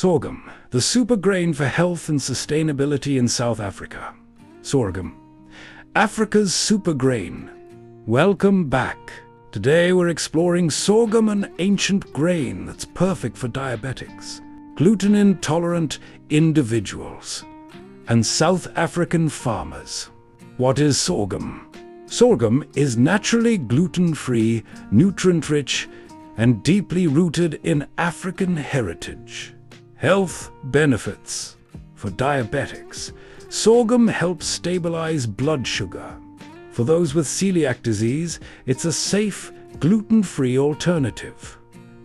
Sorghum, the super grain for health and sustainability in South Africa. Sorghum, Africa's super grain. Welcome back. Today we're exploring sorghum, an ancient grain that's perfect for diabetics, gluten-intolerant individuals, and South African farmers. What is sorghum? Sorghum is naturally gluten-free, nutrient-rich, and deeply rooted in African heritage. Health benefits. For diabetics, sorghum helps stabilize blood sugar. For those with celiac disease, it's a safe, gluten-free alternative.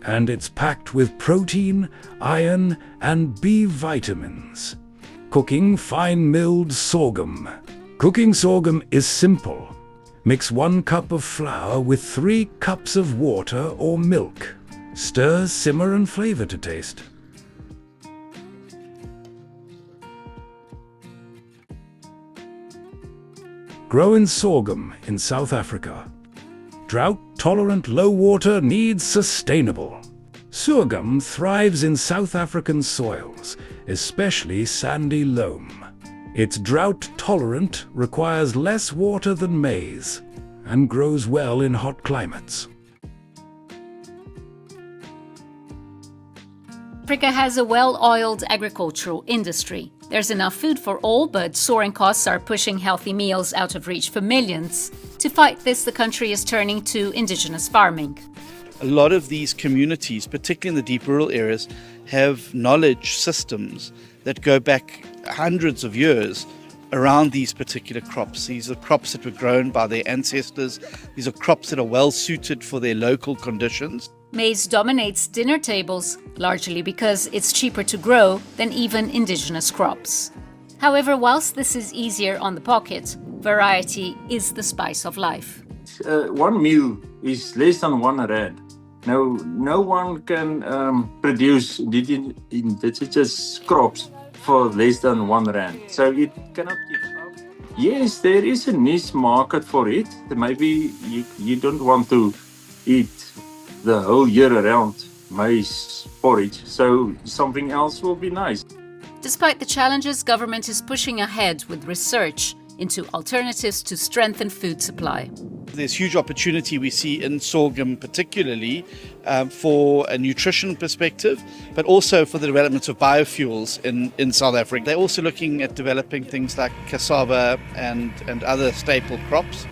And it's packed with protein, iron, and B vitamins. Cooking fine-milled sorghum. Cooking sorghum is simple. Mix 1 cup of flour with 3 cups of water or milk. Stir, simmer, and flavor to taste. Grown sorghum in South Africa. Drought-tolerant low water needs sustainable. Sorghum thrives in South African soils, especially sandy loam. It's drought-tolerant, requires less water than maize, and grows well in hot climates. Africa has a well-oiled agricultural industry. There's enough food for all, but soaring costs are pushing healthy meals out of reach for millions. To fight this, the country is turning to indigenous farming. A lot of these communities, particularly in the deep rural areas, have knowledge systems that go back hundreds of years around these particular crops. These are crops that were grown by their ancestors. These are crops that are well suited for their local conditions. Maize dominates dinner tables, largely because it's cheaper to grow than even indigenous crops. However, whilst this is easier on the pocket, variety is the spice of life. One meal is less than R1. Now, no one can produce indigenous crops for less than R1. So it cannot keep up. Yes, there is a niche market for it. Maybe you don't want to eat the whole year around maize porridge, so something else will be nice. Despite the challenges, government is pushing ahead with research into alternatives to strengthen food supply. There's huge opportunity we see in sorghum, particularly for a nutrition perspective, but also for the development of biofuels in South Africa. They're also looking at developing things like cassava and other staple crops.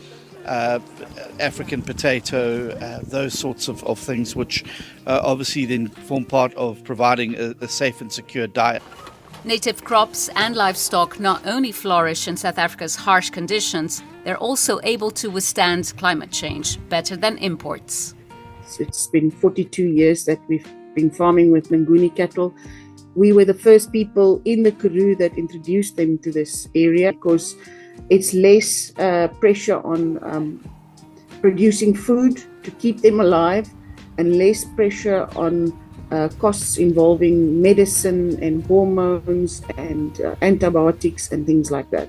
African potato, those sorts of things, which obviously then form part of providing a safe and secure diet. Native crops and livestock not only flourish in South Africa's harsh conditions, they're also able to withstand climate change better than imports. It's been 42 years that we've been farming with Nguni cattle. We were the first people in the Karoo that introduced them to this area because it's less pressure on producing food to keep them alive and less pressure on costs involving medicine and hormones and antibiotics and things like that.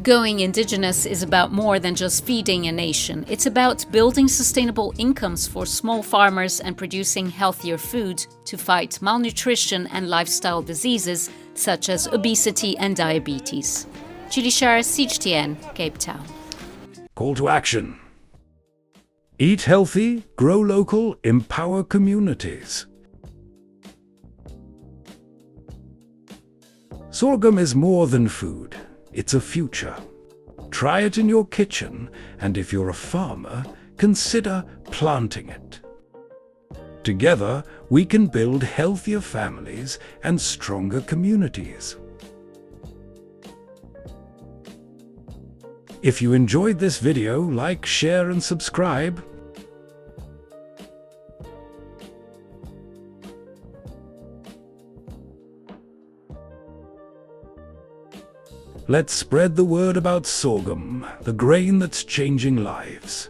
Going indigenous is about more than just feeding a nation. It's about building sustainable incomes for small farmers and producing healthier food to fight malnutrition and lifestyle diseases such as obesity and diabetes. Julie Shara, CGTN, Cape Town. Call to action. Eat healthy, grow local, empower communities. Sorghum is more than food. It's a future. Try it in your kitchen, and if you're a farmer, consider planting it. Together, we can build healthier families and stronger communities. If you enjoyed this video, like, share, and subscribe. Let's spread the word about sorghum, the grain that's changing lives.